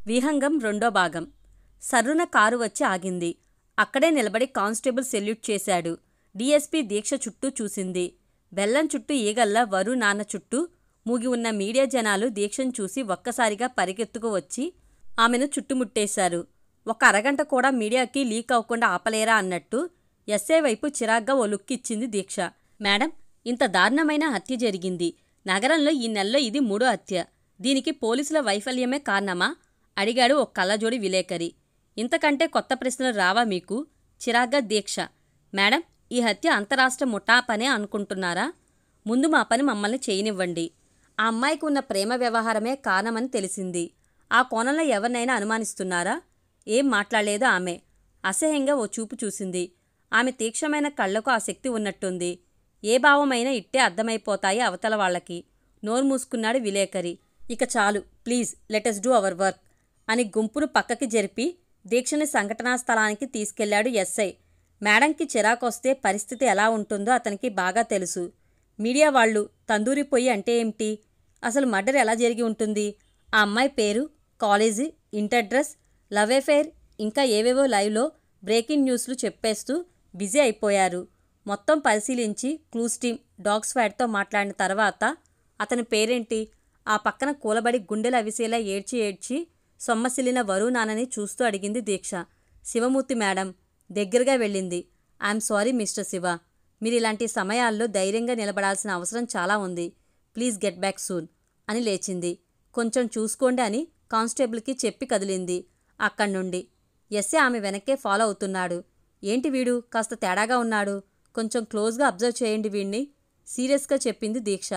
విహంగం రెండో భాగం. సర్రున కారు వచ్చి ఆగింది. అక్కడే నిలబడి కానిస్టేబుల్ సెల్యూట్ చేశాడు. డీఎస్పీ దీక్ష చుట్టూ చూసింది. బెల్లం చుట్టూ ఈగల్లా వరు నాన్న చుట్టూ మూగి ఉన్న మీడియా జనాలు దీక్షను చూసి ఒక్కసారిగా పరిగెత్తుకు వచ్చి ఆమెను చుట్టుముట్టేశారు. ఒక అరగంట కూడా మీడియాకి లీక్ అవ్వకుండా ఆపలేరా అన్నట్టు ఎస్ఐ వైపు చిరాగ్గా ఓ లుక్కిచ్చింది దీక్ష. మేడం, ఇంత దారుణమైన హత్య జరిగింది. నగరంలో ఈ నెలలో ఇది 3వ హత్య. దీనికి పోలీసుల వైఫల్యమే కారణమా? అడిగాడు ఓ కళ్ళజోడి విలేకరి. ఇంతకంటే కొత్త ప్రశ్నలు రావా మీకు? చిరాగ్గా దీక్ష. మేడం, ఈ హత్య అంతరాష్ట్ర ముఠా పనే అనుకుంటున్నారా? ముందు మా పని మమ్మల్ని చేయనివ్వండి. ఆ అమ్మాయికి ఉన్న ప్రేమ వ్యవహారమే కారణమని తెలిసింది. ఆ కోణంలో ఎవరినైనా అనుమానిస్తున్నారా? ఏం మాట్లాడలేదు ఆమె. అసహ్యంగా ఓ చూపు చూసింది. ఆమె తీక్షణమైన కళ్లకు ఆ శక్తి ఉన్నట్టుంది. ఏ భావమైనా ఇట్టే అర్థమైపోతాయి అవతల వాళ్లకి. నోరు మూసుకున్నాడు విలేకరి. ఇక చాలు, please let us do our work అని గుంపును పక్కకి జరిపి దీక్షని సంఘటనా స్థలానికి తీసుకెళ్లాడు ఎస్ఐ. మేడంకి చిరాకొస్తే పరిస్థితి ఎలా ఉంటుందో అతనికి బాగా తెలుసు. మీడియా వాళ్ళు తందూరి పొయ్యి అంటే ఏమిటి? అసలు మర్డర్ ఎలా జరిగి ఉంటుంది? ఆ అమ్మాయి పేరు, college, inter dress, love affair, ఇంకా ఏవేవో లైవ్లో బ్రేకింగ్ న్యూస్లు చెప్పేస్తూ బిజీ అయిపోయారు. మొత్తం పరిశీలించి క్లూస్ టీమ్, డాగ్ స్క్వాడ్తో మాట్లాడిన తర్వాత అతని పేరేంటి? ఆ పక్కన కూలబడి గుండెలు అవిసేలా ఏడ్చి సొమ్మసిల్లిన వరు నాన్నని చూస్తూ అడిగింది దీక్ష. శివమూర్తి మేడం. దగ్గరగా వెళ్ళింది. I'm sorry mister Shiva. మీరిలాంటి సమయాల్లో ధైర్యంగా నిలబడాల్సిన అవసరం చాలా ఉంది. ప్లీజ్ గెట్ బ్యాక్ సూన్ అని లేచింది. కొంచెం చూసుకోండి అని కానిస్టేబుల్కి చెప్పి కదిలింది. అక్కడ్నుండి ఎస్ఏ ఆమె వెనక్కే ఫాలో అవుతున్నాడు. ఏంటి వీడు కాస్త తేడాగా ఉన్నాడు? కొంచెం క్లోజ్గా అబ్జర్వ్ చేయండి వీణ్ణి సీరియస్గా చెప్పింది దీక్ష.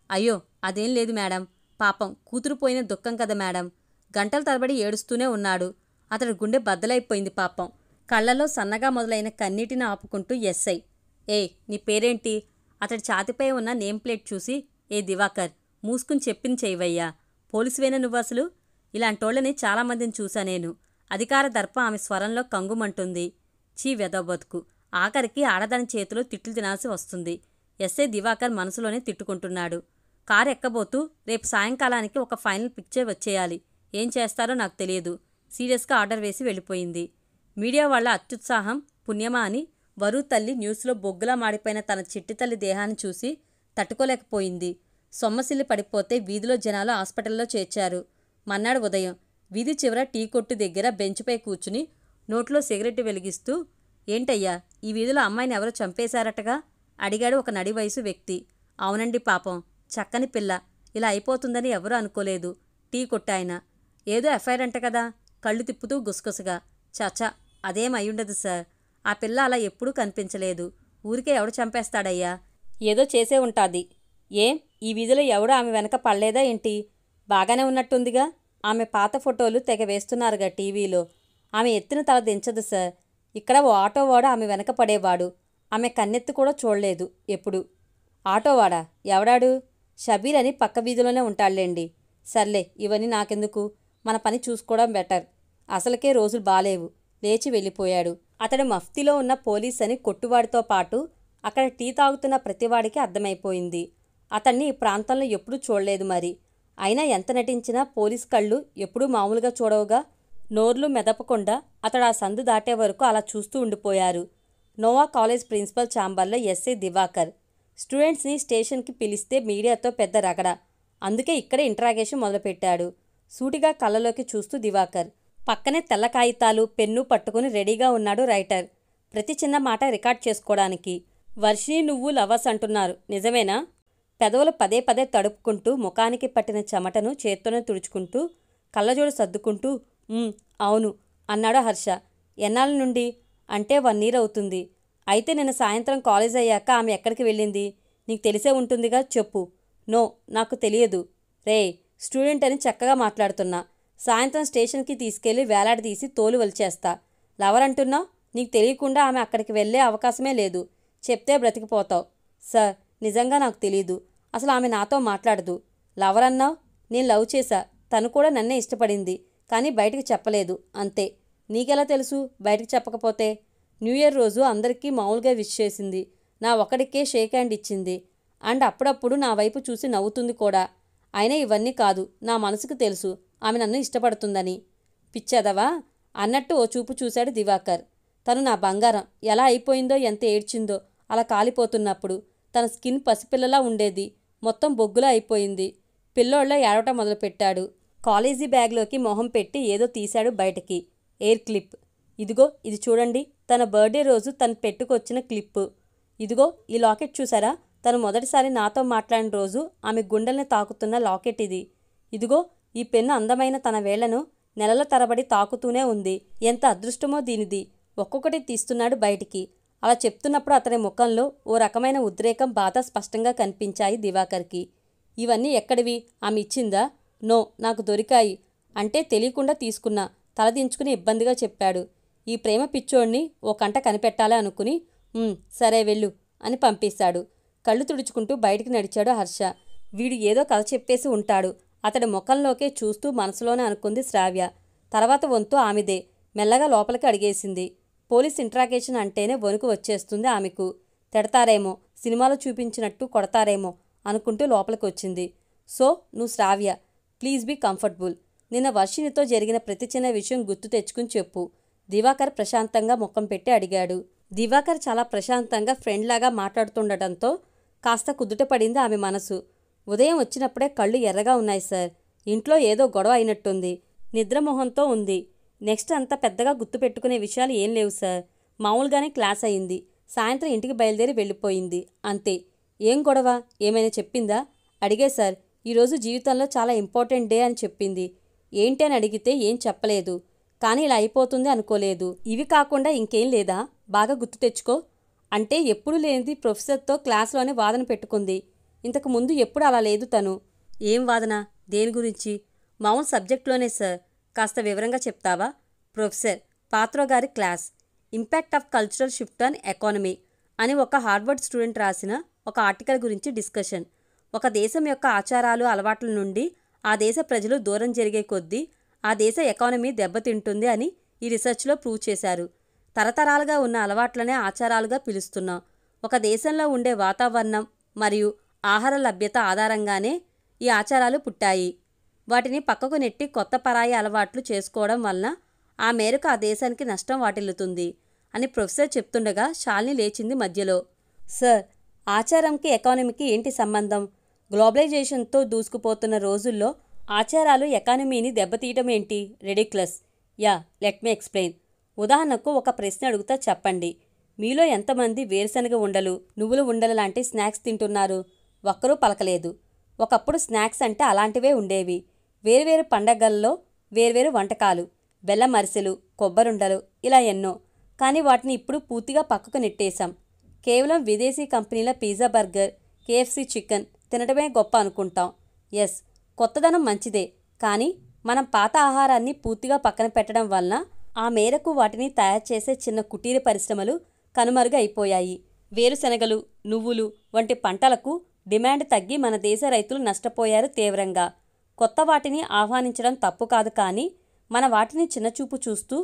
అయ్యో అదేం లేదు మేడం. పాపం కూతురు పోయిన దుఃఖం కదా మేడం. గంటల తరబడి ఏడుస్తూనే ఉన్నాడు. అతడి గుండె బద్దలైపోయింది పాపం. కళ్లలో సన్నగా మొదలైన కన్నీటిని ఆపుకుంటూ ఎస్ఐ. నీ పేరేంటి? అతడి ఛాతిపై ఉన్న నేమ్ ప్లేట్ చూసి, దివాకర్, మూసుకుని చెప్పింది చేయవయ్యా. పోలీసువేనా నువ్వు అసలు? ఇలాంటోళ్ళని చాలామందిని చూసా నేను. అధికార దర్పం ఆమె స్వరంలో కంగుమంటుంది. చీ వెధవ బతుకు. ఆఖరికి ఆడదాని చేతిలో తిట్లు తినాల్సి వస్తుంది. ఎస్ఐ దివాకర్ మనసులోనే తిట్టుకుంటున్నాడు. కారు ఎక్కబోతూ రేపు సాయంకాలానికి ఒక ఫైనల్ పిక్చర్ వచ్చేయాలి. ఏం చేస్తారో నాకు తెలియదు. సీరియస్గా ఆర్డర్ వేసి వెళ్ళిపోయింది. మీడియా వాళ్ల అత్యుత్సాహం పుణ్యమా అని వరు తల్లి న్యూస్లో బొగ్గులా మాడిపోయిన తన చిట్టి తల్లి దేహాన్ని చూసి తట్టుకోలేకపోయింది. సొమ్మసిల్లి పడిపోతే వీధిలో జనాలు హాస్పిటల్లో చేర్చారు. మన్నాడు ఉదయం వీధి చివర టీ కొట్టు దగ్గర బెంచ్పై కూర్చుని నోట్లో సిగరెట్టు వెలిగిస్తూ, ఏంటయ్యా, ఈ వీధిలో అమ్మాయిని ఎవరో చంపేశారటగా అడిగాడు ఒక నడి వయసు వ్యక్తి. అవునండి పాపం, చక్కని పిల్ల. ఇలా అయిపోతుందని ఎవరూ అనుకోలేదు. టీ కొట్టాయన. ఏదో ఎఫ్ఐఆర్ అంట కదా. కళ్ళు తిప్పుతూ గుసగుసగా. చాచా, అదేం అయ్యుండదు సార్. ఆ పిల్ల అలా ఎప్పుడూ కనిపించలేదు. ఊరికే ఎవడు చంపేస్తాడయ్యా? ఏదో చేసే ఉంటాది. ఏం ఈ వీధిలో ఎవడో ఆమె వెనక పడలేదా ఏంటి? బాగానే ఉన్నట్టుందిగా. ఆమె పాత ఫోటోలు తెగ వేస్తున్నారుగా టీవీలో. ఆమె ఎత్తిన తల దించదు సార్. ఇక్కడ ఓ ఆటోవాడు ఆమె వెనక పడేవాడు. ఆమె కన్నెత్తి కూడా చూడలేదు ఎప్పుడు. ఆటోవాడా? ఎవడాడు? షబీర్ అని పక్క వీధిలోనే ఉంటాడులేండి. సర్లే, ఇవన్నీ నాకెందుకు? మన పని చూసుకోవడం బెటర్. అసలుకే రోజులు బాలేవు. లేచి వెళ్ళిపోయాడు. అతడు మఫ్తీలో ఉన్న పోలీస్ అని కొట్టువాడితో పాటు అక్కడ టీ తాగుతున్న ప్రతివాడికి అర్థమైపోయింది. అతన్ని ఈ ప్రాంతంలో ఎప్పుడూ చూడలేదు మరి. అయినా ఎంత నటించినా పోలీస్ కళ్ళు ఎప్పుడూ మామూలుగా చూడవుగా. నోర్లు మెదపకుండా అతడు ఆ సందు దాటే వరకు అలా చూస్తూ ఉండిపోయారు. నోవా కాలేజ్ ప్రిన్సిపల్ ఛాంబర్లో ఎస్ఐ దివాకర్. స్టూడెంట్స్ని స్టేషన్కి పిలిస్తే మీడియాతో పెద్ద రగడ. అందుకే ఇక్కడే ఇంటరాగేషన్ మొదలుపెట్టాడు. సూటిగా కళ్ళలోకి చూస్తూ దివాకర్. పక్కనే తెల్ల కాగితాలు, పెన్ను పట్టుకుని రెడీగా ఉన్నాడు రైటర్. ప్రతి చిన్న మాట రికార్డ్ చేసుకోవడానికి. వర్షిని నువ్వు లవర్స్ అంటున్నారు, నిజమేనా? పెదవులు పదే పదే తడుపుకుంటూ ముఖానికి పట్టిన చెమటను చేత్తోనే తుడుచుకుంటూ కళ్ళజోడు సర్దుకుంటూ అవును అన్నాడు హర్ష. ఎన్నాళ్ళ నుండి? అంటే 1 year అవుతుంది. అయితే నిన్న సాయంత్రం కాలేజ్ అయ్యాక ఆమె ఎక్కడికి వెళ్ళింది? నీకు తెలిసే ఉంటుందిగా, చెప్పు. నో, నాకు తెలియదు. స్టూడెంట్ అని చక్కగా మాట్లాడుతున్నా. సాయంత్రం స్టేషన్కి తీసుకెళ్లి వేలాడదీసి తోలు వలిచేస్తా. లవర్ అంటున్నావు? నీకు తెలియకుండా ఆమె అక్కడికి వెళ్ళే అవకాశమే లేదు. చెప్తే బ్రతికిపోతావు. సార్, నిజంగా నాకు తెలీదు. అసలు ఆమె నాతో మాట్లాడదు. లవర్ అన్నావు? నేను లవ్ చేశా. తను కూడా నన్నే ఇష్టపడింది. కానీ బయటికి చెప్పలేదు, అంతే. నీకెలా తెలుసు బయటికి చెప్పకపోతే? న్యూ ఇయర్ రోజు అందరికీ మామూలుగా విష్ చేసింది. నా ఒకడికే షేక్ హ్యాండ్ ఇచ్చింది. అండ్ అప్పుడప్పుడు నా వైపు చూసి నవ్వుతుంది కూడా. అయినా ఇవన్నీ కాదు. నా మనసుకు తెలుసు ఆమె నన్ను ఇష్టపడుతుందని. పిచ్చెదవా అన్నట్టు ఓ చూపు చూశాడు దివాకర్. తను నా బంగారం ఎలా అయిపోయిందో, ఎంత ఏడ్చిందో అలా కాలిపోతున్నప్పుడు. తన స్కిన్ పసిపిల్లలా ఉండేది, మొత్తం బొగ్గులా అయిపోయింది. పిల్లోళ్ళ ఏడవటం మొదలుపెట్టాడు. కాలేజీ బ్యాగ్లోకి మొహం పెట్టి ఏదో తీశాడు బయటకి. Air clip. ఇదిగో ఇది చూడండి, తన బర్త్డే రోజు తను పెట్టుకొచ్చిన క్లిప్పు. ఇదిగో ఈ లాకెట్ చూసారా, తను మొదటిసారి నాతో మాట్లాడిన రోజు ఆమె గుండెల్ని తాకుతున్న లాకెట్ ఇది. ఇదిగో ఈ పెన్ను అందమైన తన వేళ్లను నెలల తరబడి తాకుతూనే ఉంది. ఎంత అదృష్టమో దీనిది. ఒక్కొక్కటి తీస్తున్నాడు బయటికి. అలా చెప్తున్నప్పుడు అతని ముఖంలో ఓ రకమైన ఉద్రేకం, బాధ స్పష్టంగా కనిపించాయి దివాకర్కి. ఇవన్నీ ఎక్కడివి? ఆమె ఇచ్చిందా? నో, నాకు దొరికాయి. అంటే తెలియకుండా తీసుకున్నా, తలదించుకుని ఇబ్బందిగా చెప్పాడు. ఈ ప్రేమ పిచ్చోడిని ఓ కంట కనిపెట్టాలి అనుకుని సరే వెళ్ళు అని పంపేశాడు. కళ్ళు తుడుచుకుంటూ బయటికి నడిచాడు హర్ష. వీడు ఏదో కథ చెప్పేసి ఉంటాడు. అతడి ముఖంలోకే చూస్తూ మనసులోనే అనుకుంది శ్రావ్య. తర్వాత వంతు ఆమెదే. మెల్లగా లోపలికి అడిగేసింది. పోలీస్ ఇంట్రాగేషన్ అంటేనే వణుకు వచ్చేస్తుంది ఆమెకు. తిడతారేమో, సినిమాలో చూపించినట్టు కొడతారేమో అనుకుంటూ లోపలికి వచ్చింది. సో నువ్వు శ్రావ్య, ప్లీజ్ బీ కంఫర్టబుల్. నిన్న వర్షినితో జరిగిన ప్రతి చిన్న విషయం గుర్తు తెచ్చుకుని చెప్పు. దివాకర్ ప్రశాంతంగా ముఖం పెట్టి అడిగాడు. దివాకర్ చాలా ప్రశాంతంగా ఫ్రెండ్లాగా మాట్లాడుతుండటంతో కాస్త కుదుటపడింది ఆమె మనసు. ఉదయం వచ్చినప్పుడే కళ్ళు ఎర్రగా ఉన్నాయి సార్. ఇంట్లో ఏదో గొడవ అయినట్టుంది. నిద్రమోహంతో ఉంది. నెక్స్ట్ అంత పెద్దగా గుర్తుపెట్టుకునే విషయాలు ఏం లేవు సార్. మామూలుగానే క్లాస్ అయింది. సాయంత్రం ఇంటికి బయలుదేరి వెళ్ళిపోయింది అంతే. ఏం గొడవ? ఏమైనా చెప్పిందా? అడిగే సార్. ఈరోజు జీవితంలో చాలా ఇంపార్టెంట్ డే అని చెప్పింది. ఏంటి అని అడిగితే ఏం చెప్పలేదు. కానీ ఇలా అయిపోతుంది అనుకోలేదు. ఇవి కాకుండా ఇంకేం లేదా? బాగా గుర్తు తెచ్చుకో. అంటే ఎప్పుడు లేనిది ప్రొఫెసర్తో క్లాస్లోనే వాదన పెట్టుకుంది. ఇంతకు ముందు ఎప్పుడు అలా లేదు తను. ఏం వాదన? దేని గురించి? మామూలు సబ్జెక్ట్లోనే సార్. కాస్త వివరంగా చెప్తావా? ప్రొఫెసర్ పాత్రోగారి class, impact of cultural shift on economy అని ఒక హార్వర్డ్ స్టూడెంట్ రాసిన ఒక ఆర్టికల్ గురించి డిస్కషన్. ఒక దేశం యొక్క ఆచారాలు, అలవాట్ల నుండి ఆ దేశ ప్రజలు దూరం జరిగే కొద్దీ ఆ దేశ ఎకానమీ దెబ్బతింటుంది అని ఈ రీసెర్చ్లో ప్రూవ్ చేశారు. తరతరాలుగా ఉన్న అలవాట్లనే ఆచారాలుగా పిలుస్తున్నాం. ఒక దేశంలో ఉండే వాతావరణం మరియు ఆహార లభ్యత ఆధారంగానే ఈ ఆచారాలు పుట్టాయి. వాటిని పక్కకు నెట్టి కొత్త పరాయి అలవాట్లు చేసుకోవడం వలన ఆ మేరకు ఆ దేశానికి నష్టం వాటిల్లుతుంది అని ప్రొఫెసర్ చెప్తుండగా శాలిని లేచింది మధ్యలో. సార్, ఆచారంకి ఎకానమీకి ఏంటి సంబంధం? గ్లోబలైజేషన్తో దూసుకుపోతున్న రోజుల్లో ఆచారాలు ఎకానమీని దెబ్బతీయటం ఏంటి? Ridiculous. Yeah, let me explain. ఉదాహరణకు ఒక ప్రశ్న అడుగుతా, చెప్పండి. మీలో ఎంతమంది వేరుశనగ ఉండలు, నువ్వుల ఉండలు లాంటి స్నాక్స్ తింటున్నారు? ఒక్కరూ పలకలేదు. ఒకప్పుడు స్నాక్స్ అంటే అలాంటివే ఉండేవి. వేరువేరు పండగల్లో వేర్వేరు వంటకాలు, బెల్లం అరిసెలు, కొబ్బరుండలు, ఇలా ఎన్నో. కానీ వాటిని ఇప్పుడు పూర్తిగా పక్కకు నెట్టేశాం. కేవలం విదేశీ కంపెనీల పిజ్జా, బర్గర్, కేఎఫ్సీ చికెన్ తినడమే గొప్ప అనుకుంటాం. ఎస్, కొత్తదనం మంచిదే. కానీ మనం పాత ఆహారాన్ని పూర్తిగా పక్కన పెట్టడం వలన ఆ మేరకు వాటిని తయారు చేసే చిన్న కుటీర పరిశ్రమలు కనుమరుగు అయిపోయాయి. వేరుశనగలు, నువ్వులు వంటి పంటలకు డిమాండ్ తగ్గి మన దేశ రైతులు నష్టపోయారు తీవ్రంగా. కొత్త వాటిని ఆహ్వానించడం తప్పు కాదు, కానీ మన వాటిని చిన్నచూపు చూస్తూ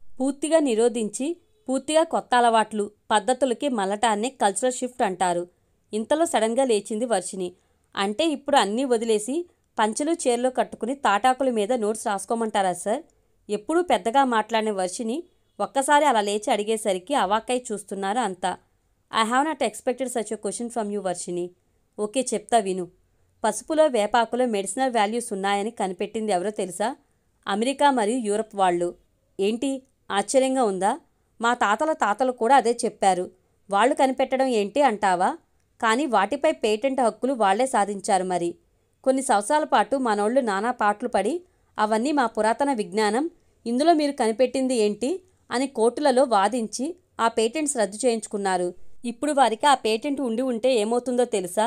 పూర్తిగా నిరోధించి పూర్తిగా కొత్త అలవాట్లు, పద్ధతులకి మళ్ళటాన్ని కల్చరల్ షిఫ్ట్ అంటారు. ఇంతలో సడన్గా లేచింది వర్షిని. అంటే ఇప్పుడు అన్నీ వదిలేసి పంచెలు చీరలు కట్టుకుని తాటాకుల మీద నోట్స్ రాసుకోమంటారా సార్? ఎప్పుడూ పెద్దగా మాట్లాడిన వర్షిని ఒక్కసారి అలా లేచి అడిగేసరికి అవాక్కై చూస్తున్నారు అంతా. I have not expected such a question from you Varshini. Okay, చెప్తా విను. పసుపులో, వేపాకులో మెడిసినల్ వాల్యూస్ ఉన్నాయని కనిపెట్టింది ఎవరో తెలుసా? అమెరికా మరియు యూరప్ వాళ్ళు. ఏంటి, ఆశ్చర్యంగా ఉందా? మా తాతల తాతలు కూడా అదే చెప్పారు. వాళ్ళు కనిపెట్టడం ఏంటి అంటావా? కానీ వాటిపై పేటెంట్ హక్కులు వాళ్లే సాధించారు. మరి కొన్ని సంవత్సరాల పాటు మనోళ్ళు నానా పాటలు పడి అవన్నీ మా పురాతన విజ్ఞానం, ఇందులో మీరు కనిపెట్టింది ఏంటి అని కోర్టులలో వాదించి ఆ పేటెంట్స్ రద్దు చేయించుకున్నారు. ఇప్పుడు వారికి ఆ పేటెంట్ ఉండి ఉంటే ఏమవుతుందో తెలుసా?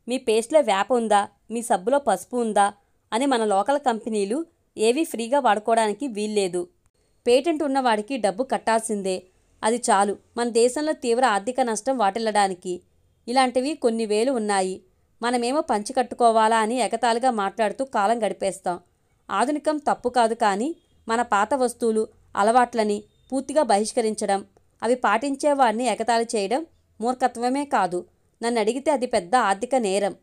మీ పేస్ట్లో వేప ఉందా, మీ సబ్బులో పసుపు ఉందా అని మన లోకల్ కంపెనీలు ఏవీ ఫ్రీగా వాడుకోవడానికి వీల్లేదు. పేటెంట్ ఉన్నవాడికి డబ్బు కట్టాల్సిందే. అది చాలు మన దేశంలో తీవ్ర ఆర్థిక నష్టం వాటిల్లడానికి. ఇలాంటివి కొన్ని వేలు ఉన్నాయి. మనమేమో పంచి కట్టుకోవాలా అని ఎగతాళిగా మాట్లాడుతూ కాలం గడిపేస్తాం. ఆధునికం తప్పు కాదు, కానీ మన పాత వస్తువులు, అలవాట్లని పూర్తిగా బహిష్కరించడం, అవి పాటించేవాడిని ఎగతాళి చేయడం మూర్ఖత్వమే కాదు. నన్ను అడిగితే అది పెద్ద ఆర్థిక నేరం.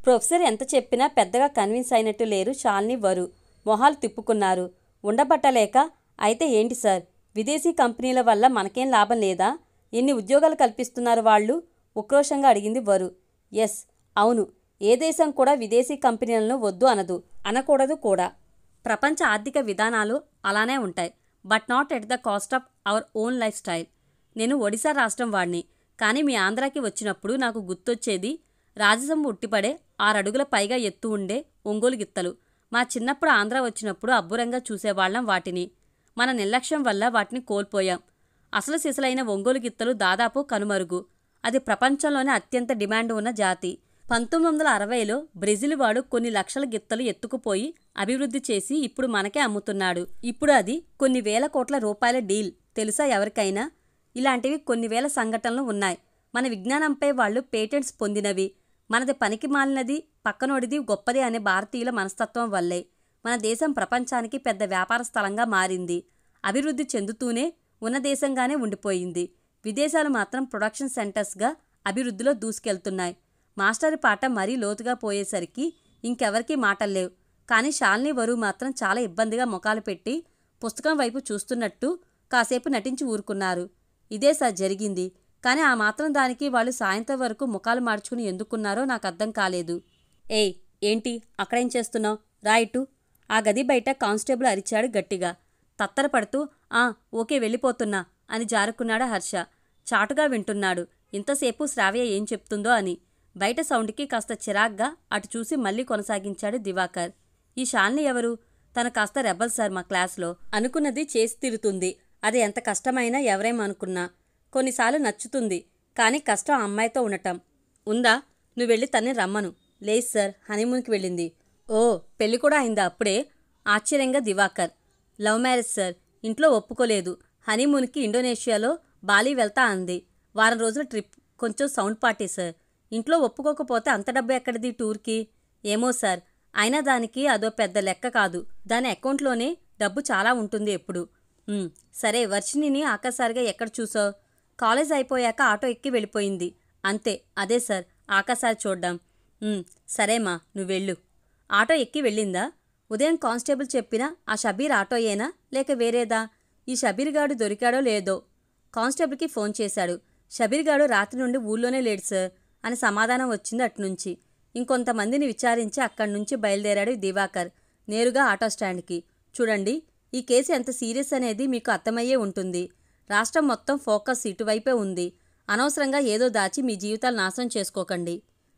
ప్రొఫెసర్ ఎంత చెప్పినా పెద్దగా కన్విన్స్ అయినట్టు లేరు శాలిని, వరు. మొహాలు తిప్పుకున్నారు. ఉండబట్టలేక, అయితే ఏంటి సార్, విదేశీ కంపెనీల వల్ల మనకేం లాభం లేదా? ఎన్ని ఉద్యోగాలు కల్పిస్తున్నారు వాళ్ళు? ఉక్రోషంగా అడిగింది వరు. ఎస్, అవును. ఏ దేశం కూడా విదేశీ కంపెనీలను వద్దు అనదు, అనకూడదు కూడా. ప్రపంచ ఆర్థిక విధానాలు అలానే ఉంటాయి. But not at the cost of our own life style. నేను ఒడిశా రాష్ట్రం వాడిని, కానీ మీ ఆంధ్రాకి వచ్చినప్పుడు నాకు గుర్తొచ్చేది రాజసంబు ఉట్టిపడే 6 అడుగుల పైగా ఎత్తు ఉండే ఒంగోలు గిత్తలు. మా చిన్నప్పుడు ఆంధ్ర వచ్చినప్పుడు అబ్బురంగా చూసేవాళ్లం వాటిని. మన నిర్లక్ష్యం వల్ల వాటిని కోల్పోయాం. అసలు సిసలైన ఒంగోలు గిత్తలు దాదాపు కనుమరుగు. అది ప్రపంచంలోనే అత్యంత డిమాండ్ ఉన్న జాతి. 1960లో బ్రెజిల్ వాడు కొన్ని లక్షల గిత్తలు ఎత్తుకుపోయి అభివృద్ధి చేసి ఇప్పుడు మనకే అమ్ముతున్నాడు. ఇప్పుడు అది కొన్ని వేల కోట్ల రూపాయల డీల్. తెలుసా ఎవరికైనా? ఇలాంటివి కొన్ని వేల సంఘటనలు ఉన్నాయి. మన విజ్ఞానంపై వాళ్ళు పేటెంట్స్ పొందినవి. మనది పనికి మాలినది, పక్కనోడిది గొప్పది అనే భారతీయుల మనస్తత్వం వల్లే మన దేశం ప్రపంచానికి పెద్ద వ్యాపార స్థలంగా మారింది. అభివృద్ధి చెందుతూనే ఉన్న దేశంగానే ఉండిపోయింది. విదేశాలు మాత్రం ప్రొడక్షన్ సెంటర్స్గా అభివృద్ధిలో దూసుకెళ్తున్నాయి. మాస్టరు పాట మరీ లోతుగా పోయేసరికి ఇంకెవరికీ మాటల్లేవు. కానీ శాలిని వరు మాత్రం చాలా ఇబ్బందిగా ముఖాలు పెట్టి పుస్తకం వైపు చూస్తున్నట్టు కాసేపు నటించి ఊరుకున్నారు. ఇదే సార్ జరిగింది. కానీ ఆ మాత్రం దానికి వాళ్ళు సాయంత్రం వరకు ముఖాలు మార్చుకుని ఎందుకున్నారో నాకు అర్థం కాలేదు. ఏయ్, ఏంటి అక్కడేం చేస్తున్నావు? రా ఇటు. ఆ గది బయట కానిస్టేబుల్ అరిచాడు గట్టిగా. తత్తరపడుతూ ఓకే వెళ్ళిపోతున్నా అని జారుకున్నాడు హర్ష. చాటుగా వింటున్నాడు ఇంతసేపు శ్రావ్య ఏం చెప్తుందో అని. బయట సౌండ్కి కాస్త చిరాగ్గా అటు చూసి మళ్ళీ కొనసాగించాడు దివాకర్. ఈ శాలిని ఎవరు? తను కాస్త రెబల్ సార్ మా క్లాస్లో. అనుకున్నది చేసి తిరుతుంది. అది ఎంత కష్టమైనా ఎవరేమనుకున్నా కొన్నిసార్లు నచ్చుతుంది. కానీ కష్టం అమ్మాయితో ఉండటం. ఉందా? నువ్వు వెళ్ళి తన్ని రమ్మను. లేదు సార్, హనీమూన్కి వెళ్ళింది. ఓ, పెళ్ళి కూడా అయిందా అప్పుడే? ఆశ్చర్యంగా దివాకర్. లవ్ మ్యారేజ్ సార్, ఇంట్లో ఒప్పుకోలేదు. హనీమూన్కి ఇండోనేషియాలో బాలి వెళ్తా అంది. వారం రోజుల ట్రిప్, కొంచెం సౌండ్ పార్టీ సార్. ఇంట్లో ఒప్పుకోకపోతే అంత డబ్బు ఎక్కడిది టూర్కి? ఏమో సార్, అయినా దానికి అదో పెద్ద లెక్క కాదు. దాని అకౌంట్లోనే డబ్బు చాలా ఉంటుంది ఎప్పుడు. సరే, వర్షిణిని ఆఖరిసారిగా ఎక్కడ చూసావు? కాలేజ్ అయిపోయాక ఆటో ఎక్కి వెళ్ళిపోయింది అంతే. అదే సార్ ఆఖరిసారి చూడ్డాం. సరేమా, నువ్వెళ్ళు. ఆటో ఎక్కి వెళ్ళిందా? ఉదయం కానిస్టేబుల్ చెప్పిన ఆ షబీర్ ఆటోయేనా లేక వేరేదా? ఈ షబీర్ గాడు దొరికాడో లేదో కానిస్టేబుల్కి ఫోన్ చేశాడు. షబీర్ గాడు రాత్రి నుండి ఊళ్ళోనే లేడు సార్ అని సమాధానం వచ్చింది అటునుంచి. ఇంకొంతమందిని విచారించి అక్కడి నుంచి బయలుదేరాడు దివాకర్ నేరుగా ఆటో స్టాండ్కి. చూడండి, ఈ కేసు ఎంత సీరియస్ అనేది మీకు అర్థమయ్యే ఉంటుంది. రాష్ట్రం మొత్తం ఫోకస్ ఇటువైపే ఉంది. అనవసరంగా ఏదో దాచి మీ జీవితాలు నాశనం చేసుకోకండి.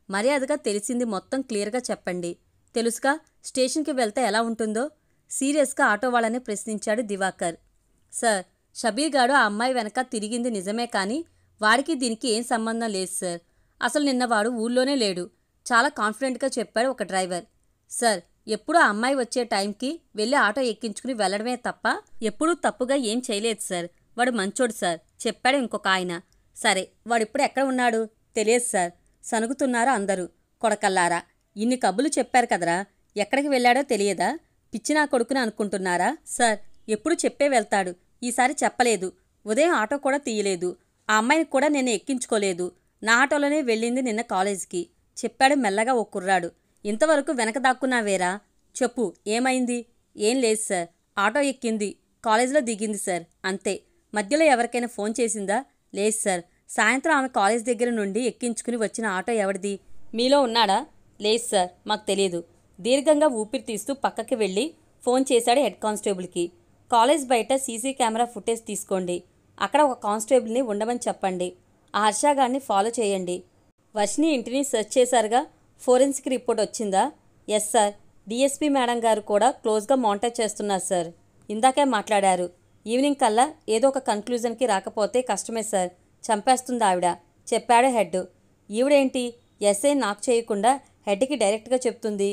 మర్యాదగా తెలిసింది మొత్తం క్లియర్గా చెప్పండి. తెలుసుగా స్టేషన్కి వెళ్తే ఎలా ఉంటుందో? సీరియస్గా ఆటో వాళ్ళని ప్రశ్నించాడు దివాకర్. సార్, షబీర్ గాడు ఆ అమ్మాయి వెనక తిరిగింది నిజమే, కానీ వాడికి దీనికి ఏం సంబంధం లేదు సార్. అసలు నిన్న వాడు ఊళ్ళోనే లేడు. చాలా కాన్ఫిడెంట్గా చెప్పాడు ఒక డ్రైవర్. సార్, ఎప్పుడూ ఆ అమ్మాయి వచ్చే టైంకి వెళ్ళి ఆటో ఎక్కించుకుని వెళ్లడమే తప్ప ఎప్పుడూ తప్పుగా ఏం చేయలేదు సార్. వాడు మంచోడు సార్, చెప్పాడు ఇంకొక ఆయన. సరే, వాడిప్పుడు ఎక్కడ ఉన్నాడు? తెలియదు సార్. సనుగుతున్నారు అందరూ. కొడకల్లారా, ఇన్ని కబులు చెప్పారు కదరా, ఎక్కడికి వెళ్ళాడో తెలియదా? పిచ్చినా కొడుకుని అనుకుంటున్నారా? సార్, ఎప్పుడు చెప్పే వెళ్తాడు. ఈసారి చెప్పలేదు. ఉదయం ఆటో కూడా తీయలేదు. ఆ అమ్మాయిని కూడా నేను ఎక్కించుకోలేదు. నా ఆటోలోనే వెళ్ళింది నిన్న కాలేజీకి చెప్పాడు మెల్లగా ఓ కుర్రాడు. ఇంతవరకు వెనక దాక్కున్నావేరా? చెప్పు, ఏమైంది? ఏం లేదు సార్, ఆటో ఎక్కింది, కాలేజీలో దిగింది సార్, అంతే. మధ్యలో ఎవరికైనా ఫోన్ చేసిందా? లేదు సార్. సాయంత్రం ఆమె కాలేజ్ దగ్గర నుండి ఎక్కించుకుని వచ్చిన ఆటో ఎవరిది? మీలో ఉన్నాడా? లేదు సార్, మాకు తెలియదు. దీర్ఘంగా ఊపిరి తీస్తూ పక్కకి వెళ్ళి ఫోన్ చేశాడు హెడ్ కానిస్టేబుల్కి. కాలేజ్ బయట సీసీ కెమెరా ఫుటేజ్ తీసుకోండి. అక్కడ ఒక కానిస్టేబుల్ని ఉండమని చెప్పండి. ఆ హర్షగాడిని ఫాలో చేయండి. వర్షిణి ఇంటిని సెర్చ్ చేశారుగా? ఫోరెన్సిక్ రిపోర్ట్ వచ్చిందా? Yes sir. డిఎస్పీ మేడం గారు కూడా క్లోజ్గా మానిటర్ చేస్తున్నారు సార్. ఇందాకే మాట్లాడారు. ఈవినింగ్ కల్లా ఏదో ఒక కన్క్లూజన్కి రాకపోతే కష్టమే సార్. చంపేస్తుంది ఆవిడ, చెప్పాడు హెడ్. ఈవిడేంటి ఎస్ఐ నాకు చేయకుండా హెడ్కి డైరెక్ట్గా చెప్తుంది?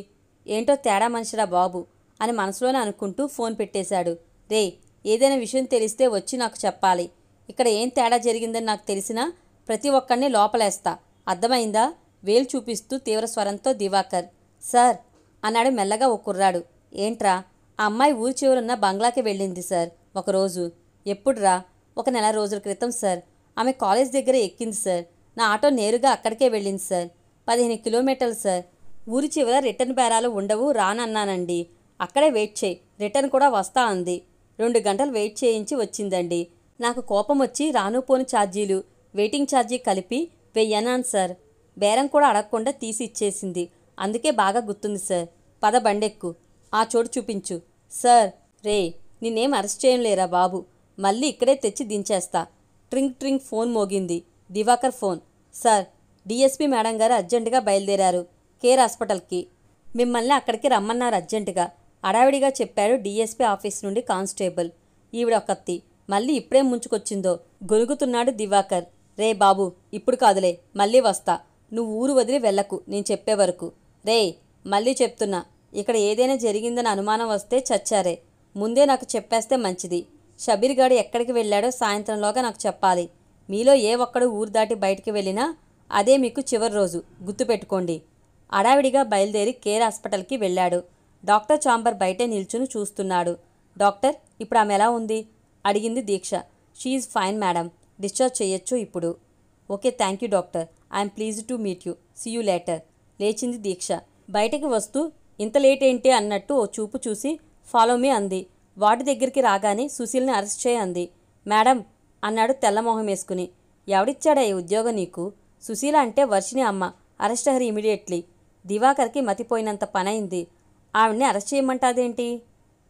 ఏంటో తేడా మనిషిరా బాబు అని మనసులోనే అనుకుంటూ ఫోన్ పెట్టేశాడు. రే, ఏదైనా విషయం తెలిస్తే వచ్చి నాకు చెప్పాలి. ఇక్కడ ఏం తేడా జరిగిందని నాకు తెలిసినా ప్రతి ఒక్కడిని లోపలేస్తా, అర్థమైందా? వేలు చూపిస్తూ తీవ్ర స్వరంతో దివాకర్. సార్ అన్నాడు మెల్లగా ఓ కుర్రాడు. ఏంట్రా? ఆ అమ్మాయి ఊరి చివరున్న బంగ్లాకి వెళ్ళింది సార్ ఒకరోజు. ఎప్పుడురా? ఒక నెల రోజుల క్రితం సార్. ఆమె కాలేజ్ దగ్గర ఎక్కింది సార్. నా ఆటో నేరుగా అక్కడికే వెళ్ళింది సార్. 15 కిలోమీటర్లు సార్. ఊరి చివర రిటర్న్ బేరాలు ఉండవు, రానన్నానండి. అక్కడే వెయిట్ చేయి, రిటర్న్ కూడా వస్తా అంది. 2 గంటలు వెయిట్ చేయించి వచ్చిందండి. నాకు కోపం వచ్చి రానుపోని ఛార్జీలు, వెయిటింగ్ ఛార్జీ కలిపి 1000 అన్నాను సార్. బేరం కూడా అడగకుండా తీసి ఇచ్చేసింది. అందుకే బాగా గుర్తుంది సార్. పద బండెక్కు, ఆ చోటు చూపించు. సార్, రే, నిన్నేం అరెస్ట్ చేయలేరా బాబు, మళ్ళీ ఇక్కడే తెచ్చి దించేస్తా. ట్రింగ్ ట్రింగ్ ఫోన్ మోగింది. Diwakar phone. Sir, DSP madam గారు అర్జెంటుగా బయలుదేరారు కేర్ హాస్పిటల్కి. మిమ్మల్ని అక్కడికి రమ్మన్నారు అర్జెంటుగా హడావిడిగా చెప్పాడు డిఎస్పీ ఆఫీస్ నుండి కానిస్టేబుల్. ఈవిడొకత్తి మళ్ళీ ఇప్పుడేం ముంచుకొచ్చిందో గొనుగుతున్నాడు దివాకర్. రే బాబు, ఇప్పుడు కాదులే, మళ్ళీ వస్తా. నువ్వు ఊరు వదిలి వెళ్ళకు నేను చెప్పే వరకు. రే, మళ్ళీ చెప్తున్నా, ఇక్కడ ఏదైనా జరిగిందని అనుమానం వస్తే చచ్చారే. ముందే నాకు చెప్పేస్తే మంచిది. షబీర్ గాడు ఎక్కడికి వెళ్ళాడో సాయంత్రంలోగా నాకు చెప్పాలి. మీలో ఏ ఒక్కడు ఊరు దాటి బయటికి వెళ్ళినా అదే మీకు చివరి రోజు, గుర్తుపెట్టుకోండి. అడావిడిగా బయలుదేరి కేర్ హాస్పిటల్కి వెళ్ళాడు. డాక్టర్ ఛాంబర్ బయటే నిల్చుని చూస్తున్నాడు. డాక్టర్, ఇప్పుడు ఆమె ఎలా ఉంది అడిగింది Deeksha. She's fine madam, discharge చేయొచ్చు ఇప్పుడు. Okay, thank you doctor. I'm pleased to meet you. See you later. లేచింది దీక్ష. బయటికి వస్తూ ఇంత లేట్ ఏంటి అన్నట్టు ఓ చూపు చూసి ఫాలో మీ అంది. వార్డు దగ్గరికి రాగానే సుశీల్ని అరెస్ట్ చేయి అంది. మేడం అన్నాడు తెల్లమొహం వేసుకుని. ఎవడిచ్చాడా ఈ ఉద్యోగం నీకు? సుశీల అంటే వర్షిని అమ్మ. Arrest her immediately. దివాకర్కి మతిపోయినంత పనైంది. ఆవిడ్ని అరెస్ట్ చేయమంటాదేంటి?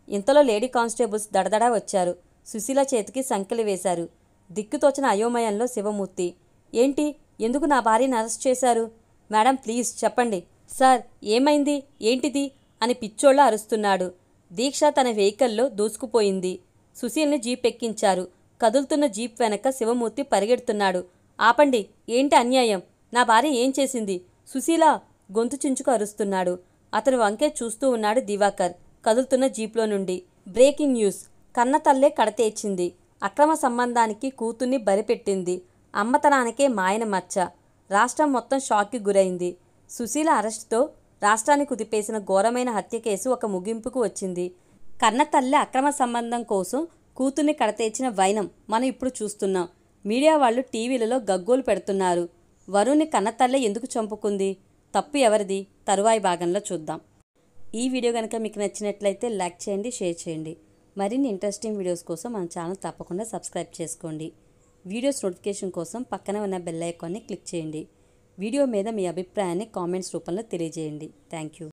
ఇంతలో లేడీ కానిస్టేబుల్స్ దడదడా వచ్చారు. సుశీల చేతికి సంకెలు వేశారు. దిక్కుతోచిన అయోమయంలో శివమూర్తి. ఏంటి, ఎందుకు నా భార్యని అరెస్ట్ చేశారు? మేడం ప్లీజ్ చెప్పండి. సార్, ఏమైంది, ఏంటిది అని పిచ్చోళ్ళ అరుస్తున్నాడు. దీక్ష తన వెహికల్లో దూసుకుపోయింది. సుశీల్ని జీప్ ఎక్కించారు. కదులుతున్న జీప్ వెనక శివమూర్తి పరిగెడుతున్నాడు. ఆపండి, ఏంటి అన్యాయం? నా భార్య ఏం చేసింది? సుశీల గొంతు చించుకు అరుస్తున్నాడు. అతను వంకే చూస్తూ ఉన్నాడు దివాకర్ కదులుతున్న జీప్లో నుండి. Breaking news. కన్నతల్లే కడతేర్చింది. అక్రమ సంబంధానికి కూతుర్ని బరిపెట్టింది. అమ్మతనానికే మాయన మచ్చ. రాష్ట్రం మొత్తం షాక్కి గురైంది. సుశీల అరెస్టుతో రాష్ట్రాన్ని కుదిపేసిన ఘోరమైన హత్య కేసు ఒక ముగింపుకు వచ్చింది. కన్నతల్లి అక్రమ సంబంధం కోసం కూతుర్ని కడతేర్చిన వైనం మనం ఇప్పుడు చూస్తున్నాం. మీడియా వాళ్ళు టీవీలలో గగ్గోలు పెడుతున్నారు. వరుణ్ణి కన్నతల్లే ఎందుకు చంపుకుంది? తప్పు ఎవరిది? తరువాయి భాగంలో చూద్దాం. ఈ వీడియో కనుక మీకు నచ్చినట్లయితే లైక్ చేయండి, షేర్ చేయండి. మరిన్ని ఇంట్రెస్టింగ్ వీడియోస్ కోసం మన ఛానల్ తప్పకుండా సబ్స్క్రైబ్ చేసుకోండి. వీడియోస్ నోటిఫికేషన్ కోసం పక్కన ఉన్న బెల్ ఐకాన్ని క్లిక్ చేయండి. వీడియో మీద మీ అభిప్రాయాన్ని కామెంట్స్ రూపంలో తెలియజేయండి. Thank you.